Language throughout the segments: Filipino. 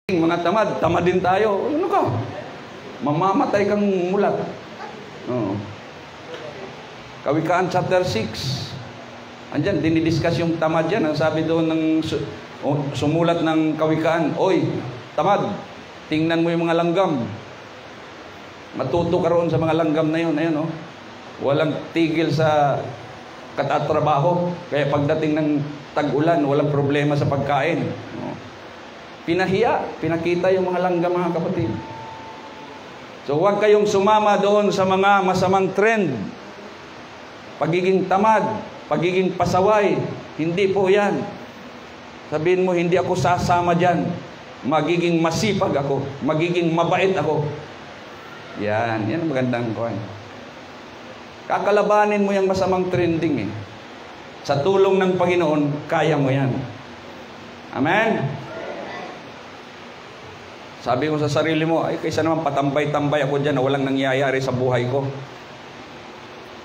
Mga tamad, tamad din tayo. Ano ka? Mamamatay kang mulat. Oo. Kawikaan chapter 6. Andyan, dinidiscuss yung tamad yan. Ang sabi doon ng sumulat ng Kawikaan, oy, tamad, tingnan mo yung mga langgam. Matuto ka roon sa mga langgam na yun. Ayun, oh. Walang tigil sa katatrabaho. Kaya pagdating ng tag-ulan, walang problema sa pagkain. Oh. Pinahiya, pinakita yung mga langgam, mga kapatid. So huwag kayong sumama doon sa mga masamang trend. Pagiging tamad, pagiging pasaway, hindi po yan. Sabihin mo, hindi ako sasama dyan. Magiging masipag ako, magiging mabait ako. Yan ang magandang kuwan. Kakalabanin mo yung masamang trending eh. Sa tulong ng Panginoon, kaya mo yan. Amen? Sabi mo sa sarili mo, ay kaysa naman patambay-tambay ako dyan na walang nangyayari sa buhay ko.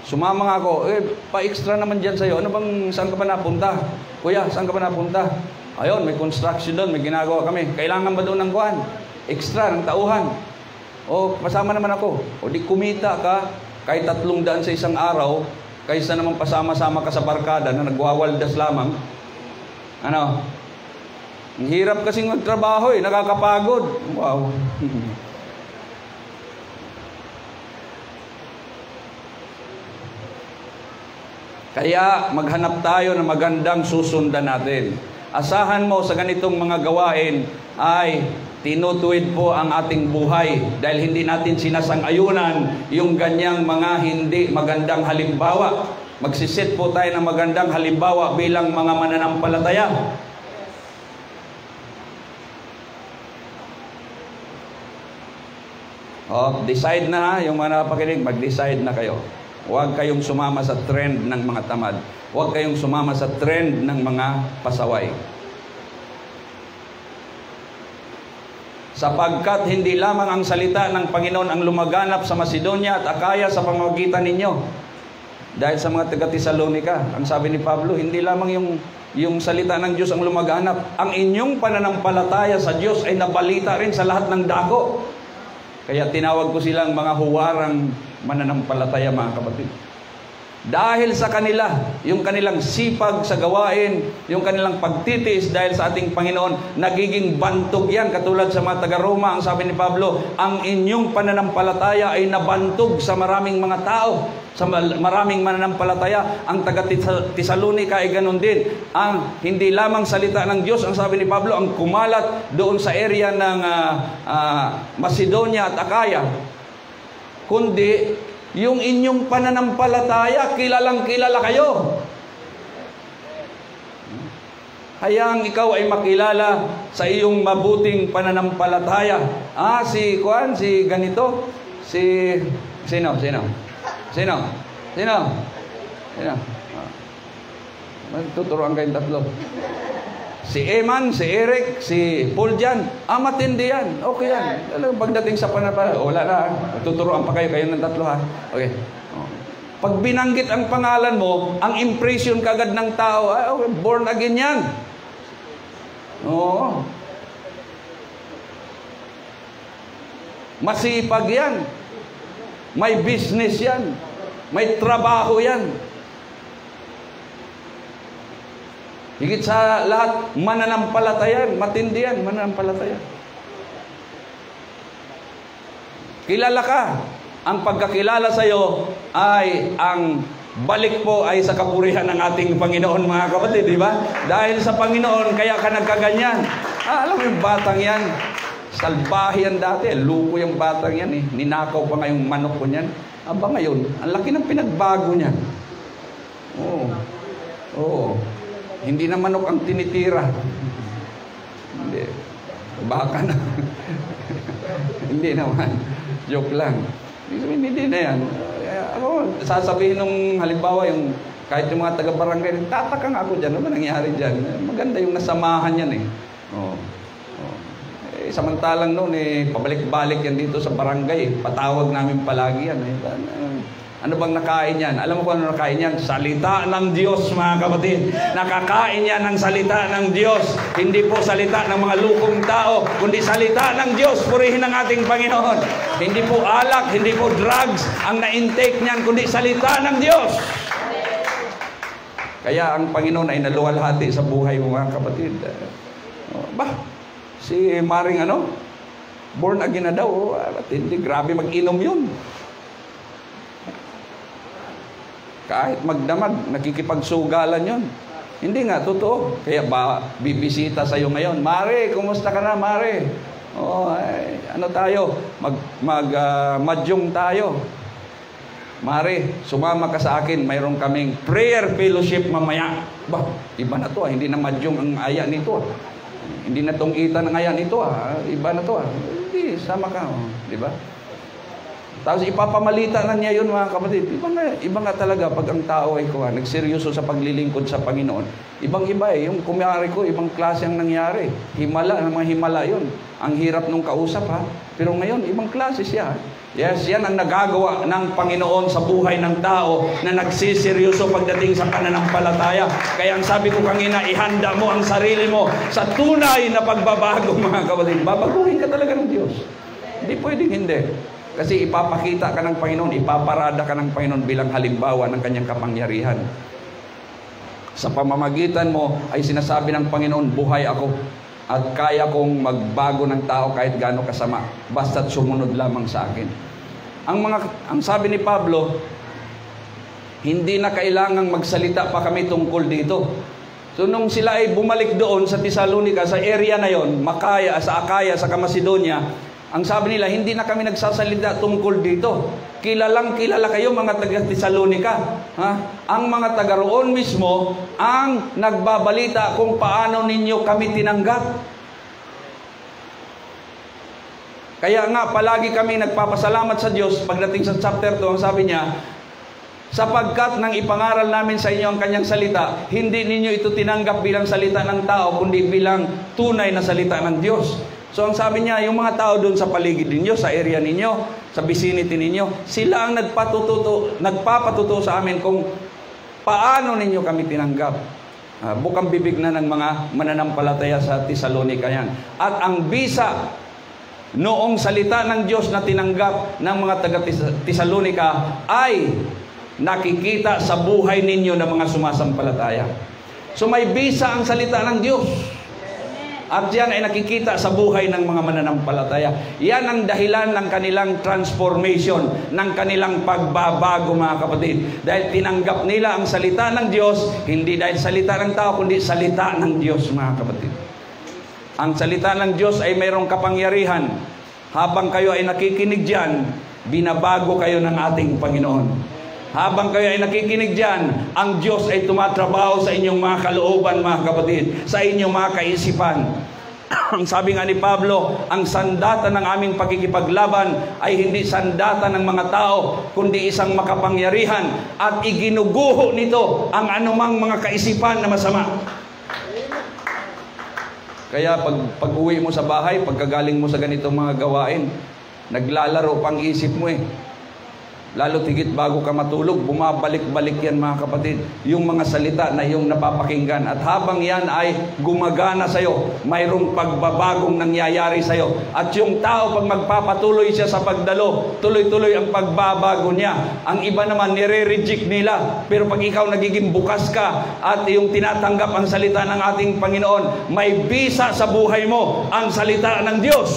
Sumama nga ako, pa-extra naman dyan sa'yo. Ano bang, saan ka ba napunta? Kuya, saan ka ba napunta? Ayun, may construction doon, may ginagawa kami. Kailangan ba doon ng kuhan? Extra, ng tauhan. O, pasama naman ako. O di kumita ka, kahit 300 sa isang araw, kaysa naman pasama-sama ka sa barkada na nagwawaldas lamang. Ano? Ang hirap kasing magtrabaho eh, nakakapagod. Wow. Kaya maghanap tayo ng magandang susundan natin. Asahan mo sa ganitong mga gawain ay tinutuwid po ang ating buhay dahil hindi natin sinasang-ayunan yung ganyang mga hindi magandang halimbawa. Magsiset po tayo ng magandang halimbawa bilang mga mananampalataya. Decide na ha, yung mga napakinig, mag-decide na kayo. Huwag kayong sumama sa trend ng mga tamad. Huwag kayong sumama sa trend ng mga pasaway. Sapagkat hindi lamang ang salita ng Panginoon ang lumaganap sa Macedonia at Akaya sa pamamagitan ninyo. Dahil sa mga taga-Tesalonica, ang sabi ni Pablo, hindi lamang yung salita ng Diyos ang lumaganap. Ang inyong pananampalataya sa Diyos ay nabalita rin sa lahat ng dako. Kaya tinawag ko silang mga huwarang mananampalataya, mga kapatid. Dahil sa kanila, yung kanilang sipag sa gawain, yung kanilang pagtitiis dahil sa ating Panginoon, nagiging bantog yan. Katulad sa mga taga-Roma, ang sabi ni Pablo, ang inyong pananampalataya ay nabantog sa maraming mga tao, sa maraming mananampalataya. Ang taga-Tesalonica ay ganun din. Ang hindi lamang salita ng Diyos, ang sabi ni Pablo, ang kumalat doon sa area ng Macedonia at Akaya, kundi yung inyong pananampalataya, kilalang kilala kayo. Hayang ikaw ay makilala sa iyong mabuting pananampalataya. Si ganito, sino? Tuturuan kayong tatlo. Si Eman, si Eric, si Paul dyan. Matindi yan. Okay yan. Pagdating sa pananampalataya, wala na. Tuturuan pa kayo ng tatlo ha. Okay. Pag binanggit ang pangalan mo, ang impression kagad ng tao, born again yan. Oo. Masipag yan. May business yan. May trabaho yan. Higit sa lahat, mananampalataya, matindi yan, mananampalataya. Kilala ka. Ang pagkakilala sa iyo ay ang balik po ay sa kapurihan ng ating Panginoon, mga kapatid, di ba? Dahil sa Panginoon, kaya ka nagkaganyan. Alam mo yung batang yan, salbahe yan dati, luko yung batang yan eh. Ninakaw pa nga yung manok ko niyan. Aba ngayon, ang laki ng pinagbago niya. Oo. Hindi na manok ang tinitira. Hindi. Baka na. Hindi naman. Joke lang. Hindi na yan. Ako, sasabihin nung halimbawa, kahit yung mga taga-barangay, tatakang ako dyan. Ano ba nangyari dyan? Maganda yung nasamahan yan eh. Samantalang noon, pabalik-balik yan dito sa barangay. Patawag namin palagi yan. Ano bang nakain yan? Alam mo kung ano nakain yan? Salita ng Diyos, mga kapatid. Nakakain yan ng salita ng Diyos. Hindi po salita ng mga lukong tao, kundi salita ng Diyos. Purihin ang ating Panginoon. Hindi po alak, hindi po drugs ang na-intake niyan, kundi salita ng Diyos. Kaya ang Panginoon ay naluwalhati sa buhay mo, mga kapatid. Si Maring born again na daw. Hindi, grabe mag-inom yun. Kahit magdamag, nakikipagsugalan yon. Hindi nga, totoo. Kaya bibisita sa'yo ngayon. Mare, kumusta ka na, Mare? Tayo? Madyong tayo. Mare, sumama ka sa akin. Mayroon kaming prayer fellowship mamaya. Iba na to. Hindi na madyong ang aya nito. Hindi na tong kita ng aya nito. Iba na to. Hindi, sama ka. Diba? Tapos ipapamalita na niya yun, mga kapatid. Iba nga talaga pag ang tao ay nagseryoso sa paglilingkod sa Panginoon. Ibang-iba eh. Yung kumiyari ko, ibang klase ang nangyari. Himala, mga himala yun. Ang hirap nung kausap, ha. Pero ngayon, ibang klase siya. Yes, yan ang nagagawa ng Panginoon sa buhay ng tao na nagsiseryoso pagdating sa pananampalataya. Kaya ang sabi ko kanina, ihanda mo ang sarili mo sa tunay na pagbabago, mga kapatid. Babaguhin ka talaga ng Diyos. Hindi pwedeng hindi. Kasi ipapakita ka ng Panginoon, ipaparada ka ng Panginoon bilang halimbawa ng kanyang kapangyarihan. Sa pamamagitan mo ay sinasabi ng Panginoon, buhay ako at kaya kong magbago ng tao kahit gaano kasama, basta't sumunod lamang sa akin. Ang sabi ni Pablo, hindi na kailangang magsalita pa kami tungkol dito. So nung sila ay bumalik doon sa Thessalonica, sa area na yon, sa Akaya, sa Macedonia, ang sabi nila, hindi na kami nagsasalita tungkol dito. Kilalang kilala kayo, mga taga-Thessalonica. Ang mga taga roon mismo ang nagbabalita kung paano ninyo kami tinanggap. Kaya nga, palagi kami nagpapasalamat sa Diyos. Pagdating sa chapter 2, ang sabi niya, sapagkat nang ipangaral namin sa inyo ang kanyang salita, hindi ninyo ito tinanggap bilang salita ng tao, kundi bilang tunay na salita ng Diyos. So ang sabi niya, yung mga tao doon sa paligid ninyo, sa area ninyo, sa vicinity ninyo, sila ang nagpapatuto sa amin kung paano ninyo kami tinanggap. Bukang bibig na ng mga mananampalataya sa Thessalonica yan. At ang bisa noong salita ng Diyos na tinanggap ng mga taga-Thessalonica ay nakikita sa buhay ninyo ng mga sumasampalataya. So may bisa ang salita ng Diyos. At yan ay nakikita sa buhay ng mga mananampalataya. Yan ang dahilan ng kanilang transformation, ng kanilang pagbabago, mga kapatid. Dahil tinanggap nila ang salita ng Diyos, hindi dahil salita ng tao, kundi salita ng Diyos, mga kapatid. Ang salita ng Diyos ay mayroong kapangyarihan. Habang kayo ay nakikinig diyan, binabago kayo ng ating Panginoon. Habang kayo ay nakikinig diyan, ang Diyos ay tumatrabaho sa inyong mga kalooban, mga kapatid, sa inyong mga kaisipan. Ang sabi nga ni Pablo, ang sandata ng aming pagkikipaglaban ay hindi sandata ng mga tao, kundi isang makapangyarihan, at iginuguho nito ang anumang mga kaisipan na masama. Kaya pag uwi mo sa bahay, pagkagaling mo sa ganitong mga gawain, naglalaro pang isip mo eh. Lalo tigit bago ka matulog, bumabalik-balik yan, mga kapatid, yung mga salita na yung napapakinggan. At habang yan ay gumagana sa'yo, mayroong pagbabagong nangyayari sa'yo. At yung tao, pag magpapatuloy siya sa pagdalo, tuloy-tuloy ang pagbabago niya. Ang iba naman, nire-reject nila. Pero pag ikaw nagiging bukas ka at yung tinatanggap ang salita ng ating Panginoon, may bisa sa buhay mo ang salita ng Diyos.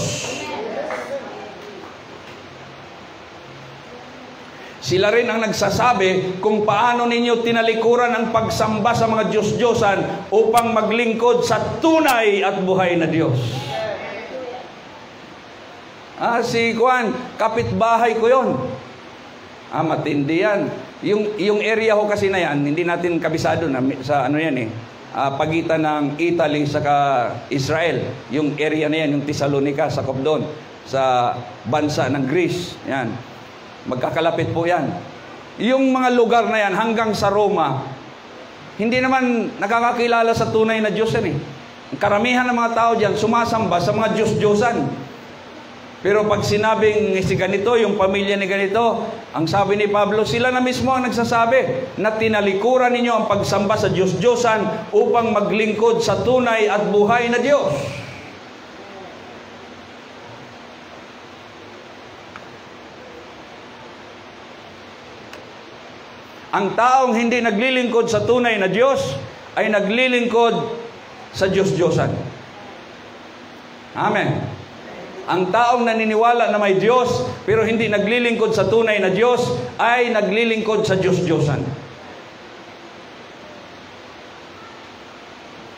Sila rin ang nagsasabi kung paano ninyo tinalikuran ang pagsamba sa mga Diyos-Diyosan upang maglingkod sa tunay at buhay na Diyos. Si Juan, kapitbahay ko yon. Matindi yan. Yung area ho kasi na yan, hindi natin kabisado na sa ano yan eh. Pagitan ng Italy sa Israel. Yung area na yan, yung Thessalonica, sakop doon. Sa bansa ng Greece. Yan. Magkakalapit po yan. Yung mga lugar na yan hanggang sa Roma, hindi naman nakakakilala sa tunay na Diyos yan eh. Karamihan ng mga tao dyan sumasamba sa mga Diyos-Diyosan. Pero pag sinabing si ganito, yung pamilya ni ganito, ang sabi ni Pablo, sila na mismo ang nagsasabi na tinalikuran ninyo ang pagsamba sa Diyos-Diyosan upang maglingkod sa tunay at buhay na Diyos. Ang taong hindi naglilingkod sa tunay na Diyos ay naglilingkod sa Diyos-Diyosan. Amen. Ang taong naniniwala na may Diyos pero hindi naglilingkod sa tunay na Diyos ay naglilingkod sa Diyos-Diyosan.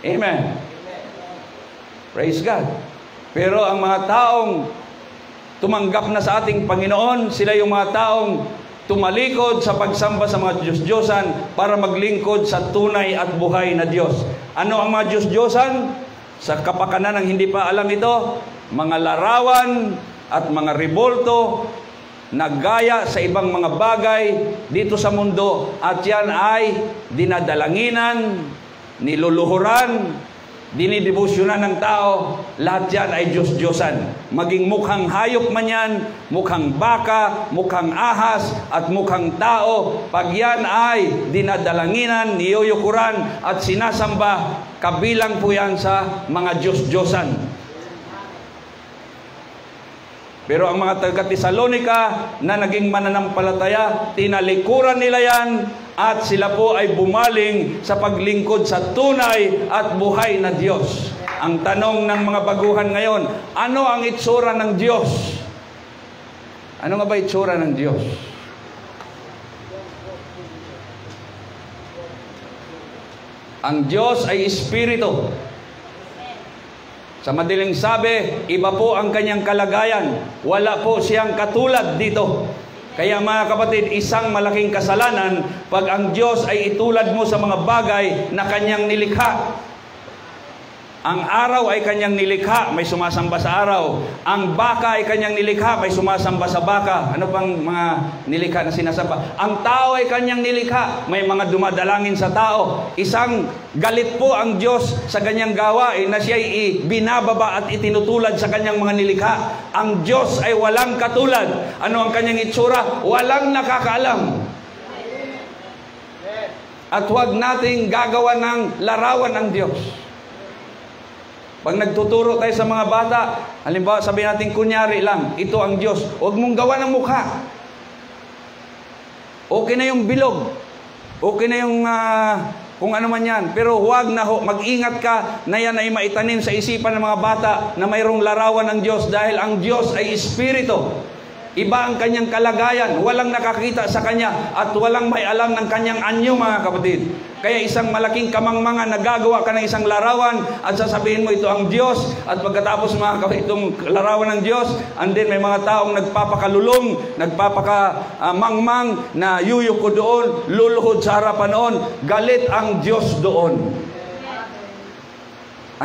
Amen. Praise God. Pero ang mga taong tumanggap na sa ating Panginoon, sila yung mga taong tumalikod sa pagsamba sa mga Diyos-Diyosan para maglingkod sa tunay at buhay na Diyos. Ano ang mga Diyos-Diyosan? Sa kapakanan ng hindi pa alam ito, mga larawan at mga rebolto na gaya sa ibang mga bagay dito sa mundo, at yan ay dinadalanginan, niluluhuran, dinidebosyonan ng tao. Lahat yan ay Diyos-Diyosan. Maging mukhang hayop man yan, mukhang baka, mukhang ahas, at mukhang tao, pag yan ay dinadalanginan, niyuyukuran, at sinasamba, kabilang po yan sa mga Diyos-Diyosan. Pero ang mga taga-Tesalonika na naging mananampalataya, tinalikuran nila yan at sila po ay bumaling sa paglingkod sa tunay at buhay na Diyos. Ang tanong ng mga baguhan ngayon, ano ang itsura ng Diyos? Ano nga ba itsura ng Diyos? Ang Diyos ay Espiritu. Sa madaling sabi, iba po ang kanyang kalagayan. Wala po siyang katulad dito. Kaya mga kapatid, isang malaking kasalanan pag ang Diyos ay itulad mo sa mga bagay na kanyang nilikha. Ang araw ay kanyang nilikha, may sumasamba sa araw. Ang baka ay kanyang nilikha, may sumasamba sa baka. Ano pang mga nilikha na sinasamba? Ang tao ay kanyang nilikha, may mga dumadalangin sa tao. Isang galit po ang Diyos sa kanyang gawain na siya ay binababa at itinutulad sa kanyang mga nilikha. Ang Diyos ay walang katulad. Ano ang kanyang itsura? Walang nakakaalam. At huwag nating gagawa ng larawan ng Diyos. Pag nagtuturo tayo sa mga bata, halimbawa sabihin natin kunyari lang, ito ang Diyos. Huwag mong gawa ng mukha. Okay na yung bilog. Okay na yung kung ano man yan. Pero huwag na, mag-ingat ka na yan ay maitanim sa isipan ng mga bata na mayroong larawan ng Diyos dahil ang Diyos ay Espiritu. Iba ang kanyang kalagayan. Walang nakakita sa kanya at walang may alam ng kanyang anyo, mga kapatid. Kaya isang malaking kamangmangan na gagawa ka ng isang larawan at sasabihin mo ito ang Diyos, at pagkatapos mga kapatid itong larawan ng Diyos, and then may mga taong nagpapakalulong, nagpapakamangmang na yuyuko doon, luluhod sa harapan noon, galit ang Diyos doon.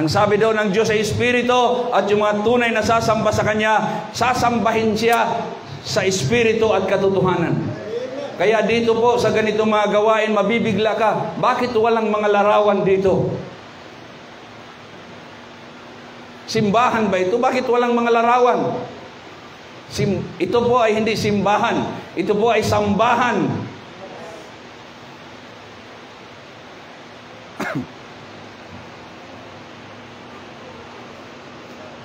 Ang sabi daw ng Diyos ay Espiritu, at yung mga tunay na sasamba sa Kanya, sasambahin siya sa Espiritu at katotohanan. Kaya dito po sa ganito mga gawain, mabibigla ka. Bakit walang mga larawan dito? Simbahan ba ito? Bakit walang mga larawan? Ito po ay hindi simbahan. Ito po ay sambahan.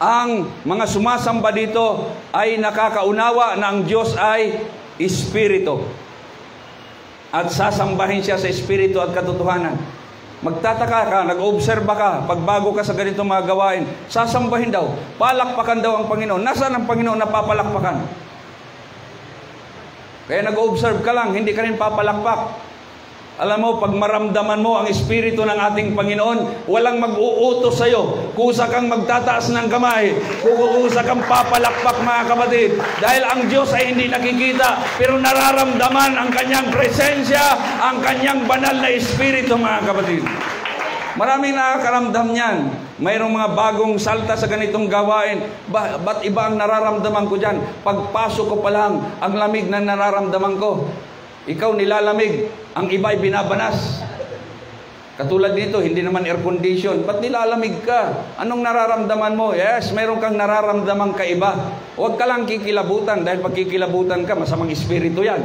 Ang mga sumasamba dito ay nakakaunawa na ang Diyos ay Espiritu. At sasambahin siya sa Espiritu at katotohanan. Magtataka ka, nag-obserba ka, pagbago ka sa ganitong mga gawain, sasambahin daw, palakpakan daw ang Panginoon. Nasaan ang Panginoon na papalakpakan? Kaya nag-observe ka lang, hindi ka rin papalakpak. Alam mo, pag maramdaman mo ang Espiritu ng ating Panginoon, walang mag-uutos sa'yo. Kusa kang magtataas ng kamay, kusa kang papalakpak, mga kapatid. Dahil ang Diyos ay hindi nakikita, pero nararamdaman ang kanyang presensya, ang kanyang banal na Espiritu, mga kapatid. Maraming nakakaramdam niyan. Mayroong mga bagong salta sa ganitong gawain. Ba't iba ang nararamdaman ko dyan? Pagpasok ko pa lang, ang lamig na nararamdaman ko. Ikaw nilalamig, ang iba ay binabanas. Katulad nito, hindi naman air condition. Ba't nilalamig ka? Anong nararamdaman mo? Yes, mayroon kang nararamdamang kaiba. Huwag ka lang kikilabutan dahil pag kikilabutan ka, masamang espiritu yan.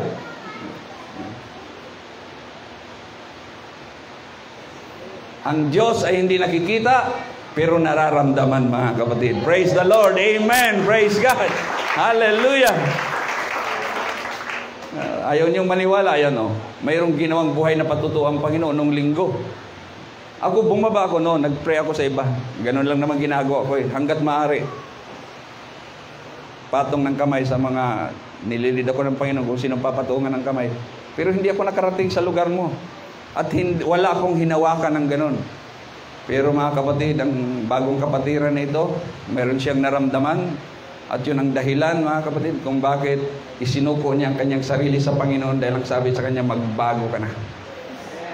Ang Diyos ay hindi nakikita, pero nararamdaman, mga kapatid. Praise the Lord. Amen. Praise God. Hallelujah. Ayaw niyong maniwala, ayan o. Mayroong ginawang buhay na patutuo ang Panginoon nung linggo. Ako, bumaba ako noon, nag-pray ako sa iba. Ganun lang naman ginagawa ko hanggat maaari. Patong ng kamay sa mga nililid ako ng Panginoon kung sinong papatungan ng kamay. Pero hindi ako nakarating sa lugar mo. At wala akong hinawakan ng ganun. Pero mga kapatid, ang bagong kapatiran na ito, meron siyang naramdaman. At yun ang dahilan, mga kapatid, kung bakit isinuko niya ang kanyang sarili sa Panginoon dahil ang sabi sa kanya, magbago ka na.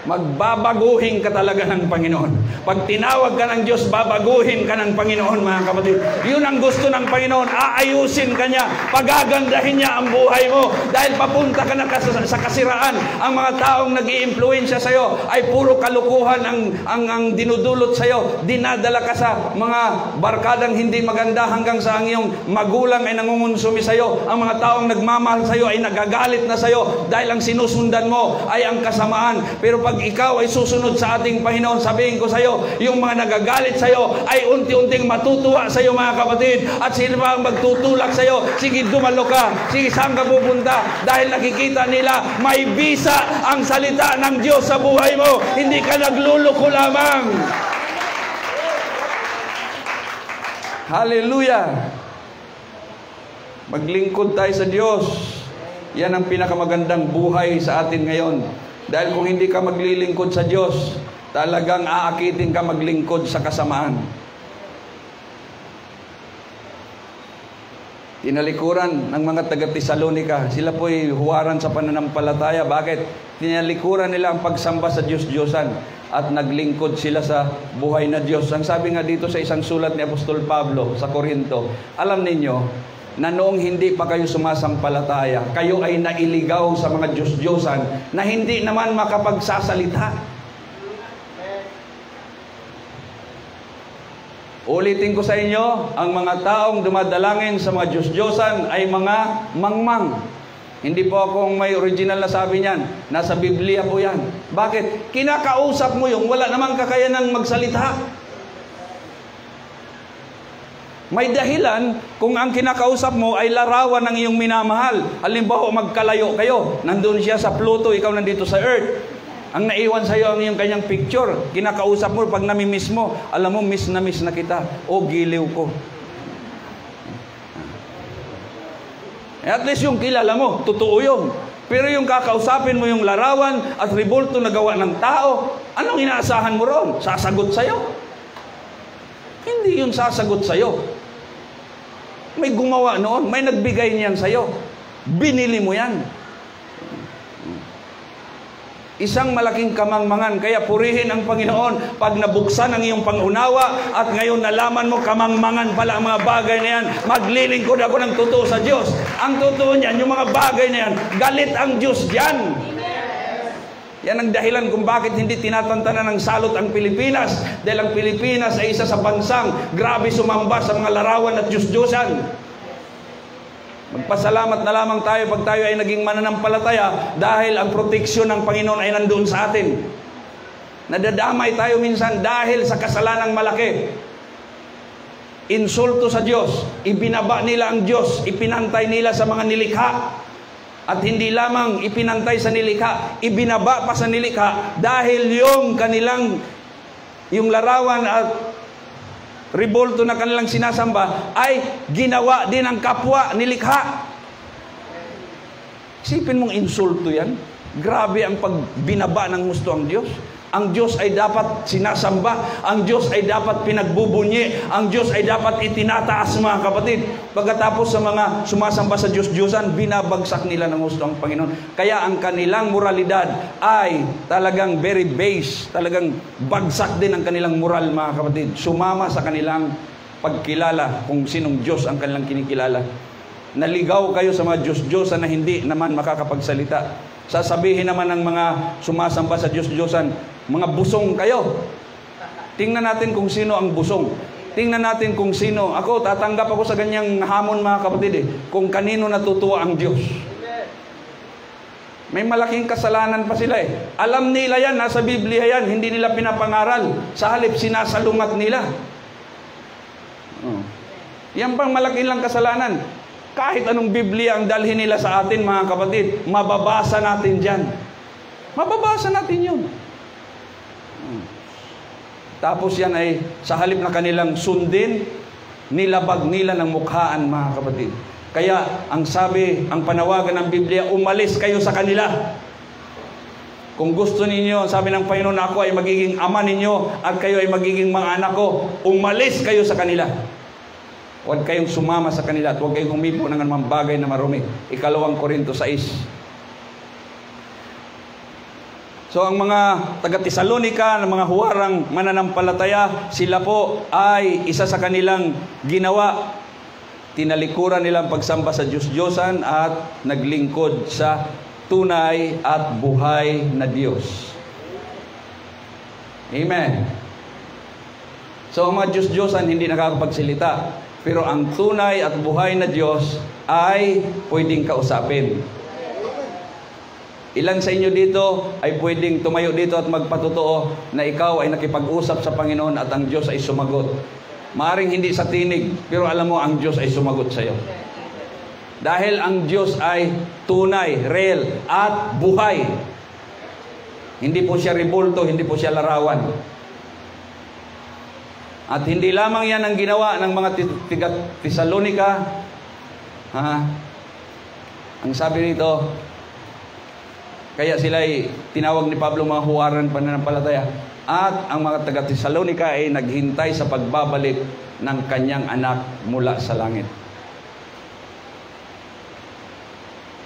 Magbabaguhin ka talaga ng Panginoon. Pag tinawag ka ng Diyos, babaguhin ka ng Panginoon, mga kapatid. Yun ang gusto ng Panginoon. Aayusin ka niya. Pagagandahin niya ang buhay mo. Dahil papunta ka na sa kasiraan. Ang mga taong nag-i-impluensya sa'yo ay puro kalukuhan ang dinudulot sa'yo. Dinadala ka sa mga barkadang hindi maganda hanggang sa ang iyong magulang ay nangungonsumi sa'yo. Ang mga taong nagmamahal sa'yo ay nagagalit na sa'yo dahil ang sinusundan mo ay ang kasamaan. Pero pag ikaw ay susunod sa ating Panginoon, sabihin ko sa iyo, yung mga nagagalit sa iyo ay unti-unting matutuwa sa iyo, mga kapatid. At sino ba ang magtutulak sa iyo? Sige, dumalo ka. Sige, saan ka pupunta? Dahil nakikita nila may bisa ang salita ng Diyos sa buhay mo. Hindi ka nagluluko lamang. Hallelujah! Maglingkod tayo sa Diyos. Yan ang pinakamagandang buhay sa atin ngayon. Dahil kung hindi ka maglilingkod sa Diyos, talagang aakitin ka maglingkod sa kasamaan. Tinalikuran ng mga taga-Tesalonica. Sila po'y huwaran sa pananampalataya. Bakit? Tinalikuran nila ang pagsamba sa Diyos-Diyosan at naglingkod sila sa buhay na Diyos. Ang sabi nga dito sa isang sulat ni Apostol Pablo sa Korinto, alam ninyo, na noong hindi pa kayo sumasampalataya, kayo ay nailigaw sa mga Diyos-Diyosan na hindi naman makapagsasalita. Ulitin ko sa inyo, ang mga taong dumadalangin sa mga Diyos-Diyosan ay mga mangmang. Hindi po akong may original na sabi niyan. Nasa Biblia po yan. Bakit? Kinakausap mo yung wala namang kakayanang magsalita. May dahilan kung ang kinakausap mo ay larawan ng iyong minamahal. Halimbawa, magkalayo kayo. Nandun siya sa Pluto, ikaw nandito sa Earth. Ang naiwan sa iyo ang iyong kanyang picture. Kinakausap mo, pag namimiss mo, alam mo, miss na kita. O, giliw ko. At least yung kilala mo, totoo yun. Pero yung kakausapin mo yung larawan at ribulto na gawa ng tao, anong inaasahan mo ron? Sasagot sa'yo? Hindi yun sasagot sa'yo. May gumawa noon, may nagbigay niyan sa'yo. Binili mo yan. Isang malaking kamangmangan. Kaya purihin ang Panginoon pag nabuksan ang iyong pangunawa at ngayon nalaman mo kamangmangan pala ang mga bagay na yan. Maglilingkod ako ng totoo sa Diyos. Ang totoo niyan, yung mga bagay na yan, galit ang Diyos diyan. Yan ang dahilan kung bakit hindi tinatantanan ng salot ang Pilipinas. Dahil ang Pilipinas ay isa sa bansang grabe sumamba sa mga larawan at Diyos-Diyosan. Magpasalamat na lamang tayo pag tayo ay naging mananampalataya dahil ang proteksyon ng Panginoon ay nandoon sa atin. Nadadamay tayo minsan dahil sa kasalanang malaki. Insulto sa Diyos. Ibinaba nila ang Diyos. Ipinantay nila sa mga nilikha. At hindi lamang ipinantay sa nilikha, ibinaba pa sa nilikha dahil yung larawan at ribulto na kanilang sinasamba ay ginawa din ng kapwa nilikha. Isipin mong insulto yan. Grabe ang pagbinaba ng gusto ang Diyos. Ang Diyos ay dapat sinasamba. Ang Diyos ay dapat pinagbubunyi. Ang Diyos ay dapat itinataas, mga kapatid. Pagkatapos sa mga sumasamba sa Diyos-Diyosan, binabagsak nila ng gusto ang Panginoon. Kaya ang kanilang moralidad ay talagang very base. Talagang bagsak din ang kanilang moral, mga kapatid. Sumama sa kanilang pagkilala kung sinong Diyos ang kanilang kinikilala. Naligaw kayo sa mga Diyos-Diyosan na hindi naman makakapagsalita. Sasabihin naman ng mga sumasamba sa Diyos-Diyosan, Mga busong kayo. Tingnan natin kung sino ang busong. Tingnan natin kung sino. Ako, tatanggap ako sa ganyang hamon mga kapatid kung kanino natutuwa ang Diyos. May malaking kasalanan pa sila Alam nila yan, nasa Biblia yan, hindi nila pinapangaral. Sa halip, sinasalungat nila. Yan pang malaki lang kasalanan. Kahit anong Biblia ang dalhin nila sa atin mga kapatid, mababasa natin dyan. Mababasa natin yun. Tapos yan ay sa halip na kanilang sundin, nilabag nila ng mukhaan mga kapatid. Kaya ang sabi, ang panawagan ng Biblia, umalis kayo sa kanila. Kung gusto ninyo, sabi ng Panginoon, ako ay magiging ama ninyo at kayo ay magiging mga anak ko, umalis kayo sa kanila. Huwag kayong sumama sa kanila at huwag kayong humipo ng mga bagay na marumi. 2 Korinto 6. So ang mga taga-Tesalonika, ng mga huwarang mananampalataya, sila po ay isa sa kanilang ginawa. Tinalikuran nilang pagsamba sa Diyos-Diyosan at naglingkod sa tunay at buhay na Diyos. Amen. So ang mga Diyos-Diyosan hindi nakakapagsalita, pero ang tunay at buhay na Diyos ay pwedeng kausapin. Ilan sa inyo dito ay pwedeng tumayo dito at magpatotoo na ikaw ay nakipag-usap sa Panginoon at ang Diyos ay sumagot. Maaring hindi sa tinig, pero alam mo ang Diyos ay sumagot sa iyo. Dahil ang Diyos ay tunay, real, at buhay. Hindi po siya rebulto, hindi po siya larawan. At hindi lamang yan ang ginawa ng mga Tesalonika. Ang sabi nito, kaya sila ay tinawag ni Pablo mga huwaran pananampalataya. At ang mga taga-Tesalonika ay naghintay sa pagbabalik ng kanyang anak mula sa langit.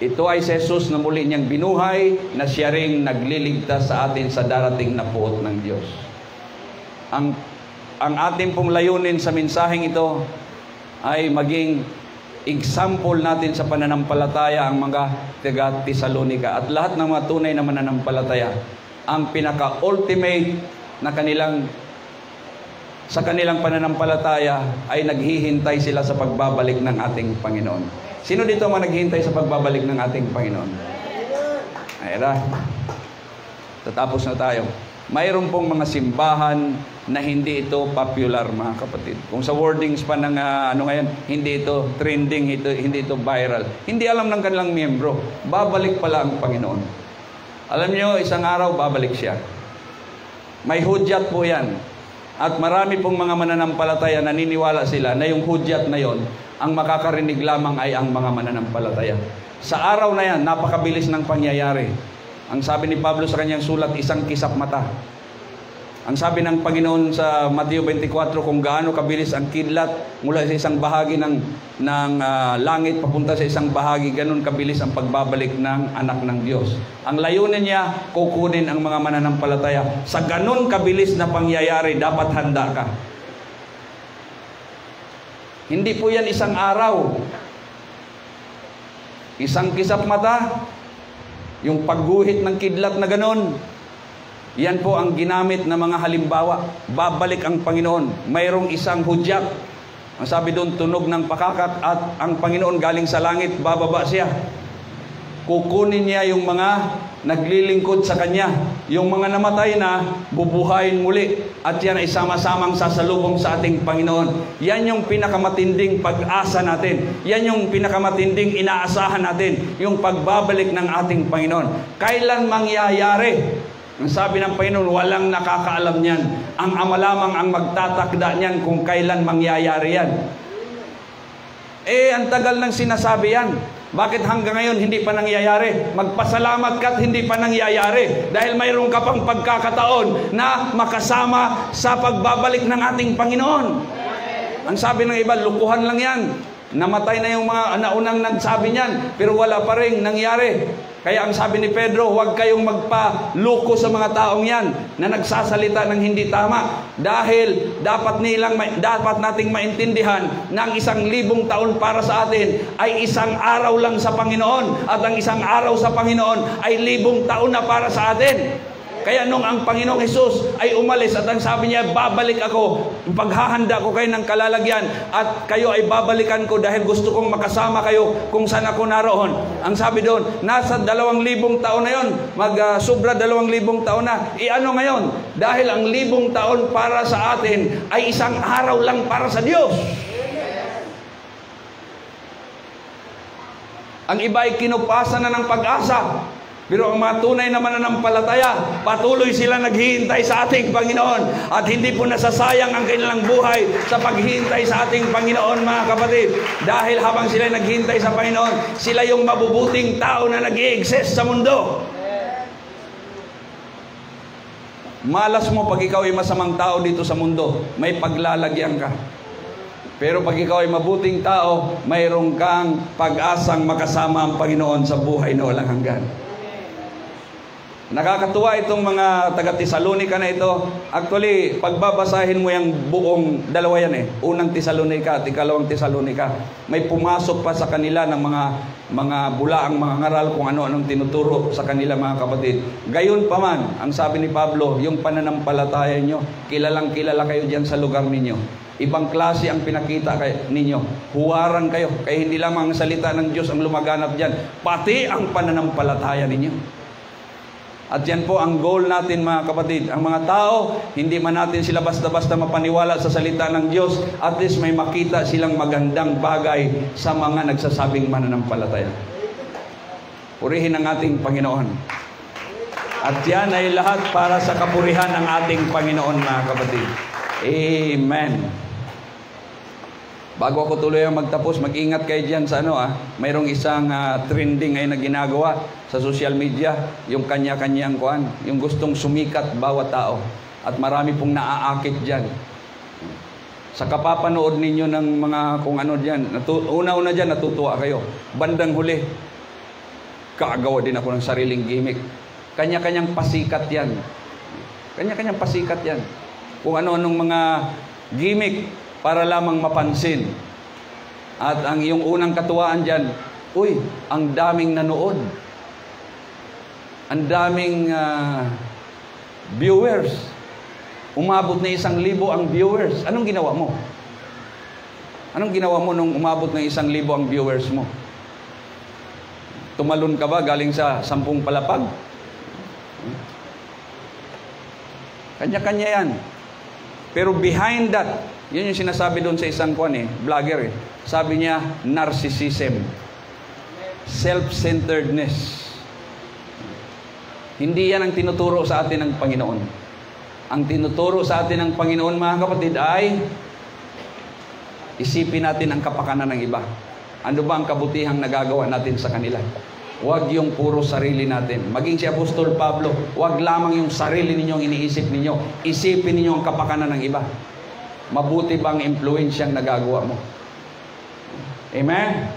Ito ay si Jesus na muli niyang binuhay, na siya ring nagliligtas sa atin sa darating na puot ng Diyos. Ang ating pong layunin sa mensaheng ito ay maging example natin sa pananampalataya ang mga taga-Tesalonika at lahat ng mga tunay na mananampalataya. Ang pinaka-ultimate na sa kanilang pananampalataya ay naghihintay sila sa pagbabalik ng ating Panginoon. Sino dito mga naghihintay sa pagbabalik ng ating Panginoon? Ayra. Tatapos na tayo. Mayroon pong mga simbahan na hindi ito popular mga kapatid. Kung sa wordings pa ng ngayon, hindi ito trending, hindi ito viral. Hindi alam ng kanilang miyembro. Babalik pala ang Panginoon. Alam nyo, isang araw, babalik siya. May hudyat po yan. At marami pong mga mananampalataya, naniniwala sila na yung hudyat na yon, ang makakarinig lamang ay ang mga mananampalataya. Sa araw na yan, napakabilis ng pangyayari. Ang sabi ni Pablo sa kanyang sulat, isang kisap mata. Ang sabi ng Panginoon sa Mateo 24, kung gaano kabilis ang kidlat mula sa isang bahagi ng langit papunta sa isang bahagi, ganun kabilis ang pagbabalik ng anak ng Diyos. Ang layunin niya, kukunin ang mga mananampalataya. Sa ganun kabilis na pangyayari, dapat handa ka. Hindi po yan isang araw. Isang kisap mata, yung pagguhit ng kidlat na ganun, yan po ang ginamit na mga halimbawa. Babalik ang Panginoon. Mayroong isang hudyat. Ang sabi doon, tunog ng pakakak at ang Panginoon galing sa langit, bababa siya. Kukunin niya yung mga naglilingkod sa Kanya. Yung mga namatay na, bubuhayin muli. At yan ay sama-samang sasalubong sa ating Panginoon. Yan yung pinakamatinding pag-asa natin. Yan yung pinakamatinding inaasahan natin. Yung pagbabalik ng ating Panginoon. Kailan mangyayari? Ang sabi ng Panginoon, walang nakakaalam niyan. Ang Ama lamang ang magtatakda niyan kung kailan mangyayari yan. Ang tagal ng sinasabi yan. Bakit hanggang ngayon hindi pa nangyayari? Magpasalamat ka't hindi pa nangyayari. Dahil mayroon ka pang pagkakataon na makasama sa pagbabalik ng ating Panginoon. Ang sabi ng iba, lukuhan lang yan. Namatay na yung mga naunang nagsabi niyan, pero wala pa rin nangyari. Kaya ang sabi ni Pedro, huwag kayong magpaluko sa mga taong yan na nagsasalita ng hindi tama. Dahil dapat nating maintindihan na ang 1,000 taon para sa atin ay isang araw lang sa Panginoon. At ang isang araw sa Panginoon ay 1,000 taon na para sa atin. Kaya nung ang Panginoong Hesus ay umalis at ang sabi niya, babalik ako, paghahanda ko kayo ng kalalagyan at kayo ay babalikan ko dahil gusto kong makasama kayo kung saan ako naroon. Ang sabi doon, nasa 2,000 taon na yun, sobra 2,000 taon na. Ano ngayon? Dahil ang 1,000 taon para sa atin ay isang araw lang para sa Diyos. Ang iba ay kinupasan na ng pag-asa. Pero ang mga tunay na mananampalataya, patuloy sila naghihintay sa ating Panginoon. At hindi po nasasayang ang kanilang buhay sa paghihintay sa ating Panginoon, mga kapatid. Dahil habang sila naghihintay sa Panginoon, sila yung mabubuting tao na nag-i-exist sa mundo. Malas mo pag ikaw ay masamang tao dito sa mundo, may paglalagyan ka. Pero pag ikaw ay mabuting tao, mayroon kang pag-asang makasama ang Panginoon sa buhay na walang hanggan. Nakakatuwa itong mga taga-Tesalonica na ito. Actually, pagbabasahin mo yung buong dalawa yan Unang Tesalonica at ikalawang Tesalonica. May pumasok pa sa kanila ng mga bulaang mga ngaral kung ano-anong tinuturo sa kanila, mga kapatid. Gayon pa man, ang sabi ni Pablo, yung pananampalataya nyo, kilalang kilala kayo diyan sa lugar ninyo. Ibang klase ang pinakita ninyo. Huwaran kayo. Kaya hindi lamang ang salita ng Diyos ang lumaganap dyan, pati ang pananampalataya ninyo. At yan po ang goal natin, mga kapatid. Ang mga tao, hindi man natin sila basta-basta mapaniwala sa salita ng Diyos, at least may makita silang magandang bagay sa mga nagsasabing mananampalataya. Purihin ang ating Panginoon. At yan ay lahat para sa kapurihan ng ating Panginoon, mga kapatid. Amen. Bago ako tuloy ang magtapos, mag-ingat kayo dyan sa mayroong isang trending ngayon na ginagawa sa social media, yung kanya-kanyang kuan, yung gustong sumikat bawat tao. At marami pong naaakit dyan. Sa kapapanood ninyo ng mga kung ano dyan, una-una dyan, natutuwa kayo. Bandang huli, kaagawa din ako ng sariling gimmick. Kanya-kanyang pasikat yan. Kanya-kanyang pasikat yan. Kung ano-anong mga gimmick para lamang mapansin. At ang iyong unang katuwaan dyan, uy, ang daming nanood. Ang daming viewers. Umabot na 1,000 ang viewers. Anong ginawa mo? Anong ginawa mo nung umabot na 1,000 ang viewers mo? Tumalon ka ba galing sa 10 palapag? Kanya-kanya yan. Pero behind that, yun yung sinasabi doon sa isang vlogger Sabi niya, narcissism. Self-centeredness. Hindi yan ang tinuturo sa atin ng Panginoon. Ang tinuturo sa atin ng Panginoon, mga kapatid, ay isipin natin ang kapakanan ng iba. Ano ba ang kabutihang nagagawa natin sa kanila? Huwag yung puro sarili natin. Maging si Apostol Pablo, huwag lamang yung sarili ninyong iniisip ninyo. Isipin ninyo ang kapakanan ng iba. Mabuti bang impluensyang nagagawa mo? Amen?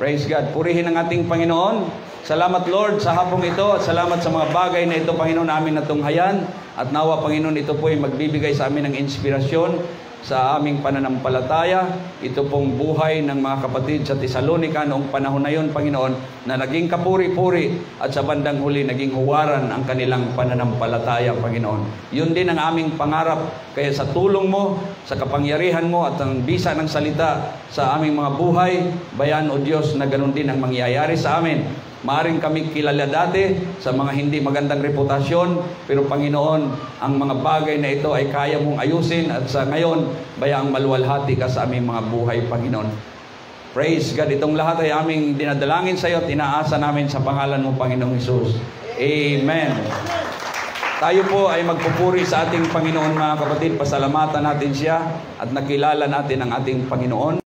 Praise God. Purihin ang ating Panginoon. Salamat, Lord, sa hapong ito at salamat sa mga bagay na ito, Panginoon, namin natunghayan. At nawa, Panginoon, ito po ay magbibigay sa amin ng inspirasyon sa aming pananampalataya. Ito pong buhay ng mga kapatid sa Tesalonica noong panahon na yon, Panginoon, na naging kapuri-puri at sa bandang huli naging huwaran ang kanilang pananampalataya, Panginoon. Yun din ang aming pangarap. Kaya sa tulong mo, sa kapangyarihan mo at ang bisa ng salita sa aming mga buhay, bayan o Diyos na ganun din ang mangyayari sa amin. Maaring kami kilala dati sa mga hindi magandang reputasyon, pero Panginoon, ang mga bagay na ito ay kaya mong ayusin at sa ngayon, bayaang maluwalhati ka sa aming mga buhay, Panginoon. Praise God. Itong lahat ay aming dinadalangin sa iyo at inaasa namin sa pangalan mo, Panginoong Hesus. Amen. Tayo po ay magpupuri sa ating Panginoon, mga kapatid. Pasalamatan natin siya at nakilala natin ang ating Panginoon.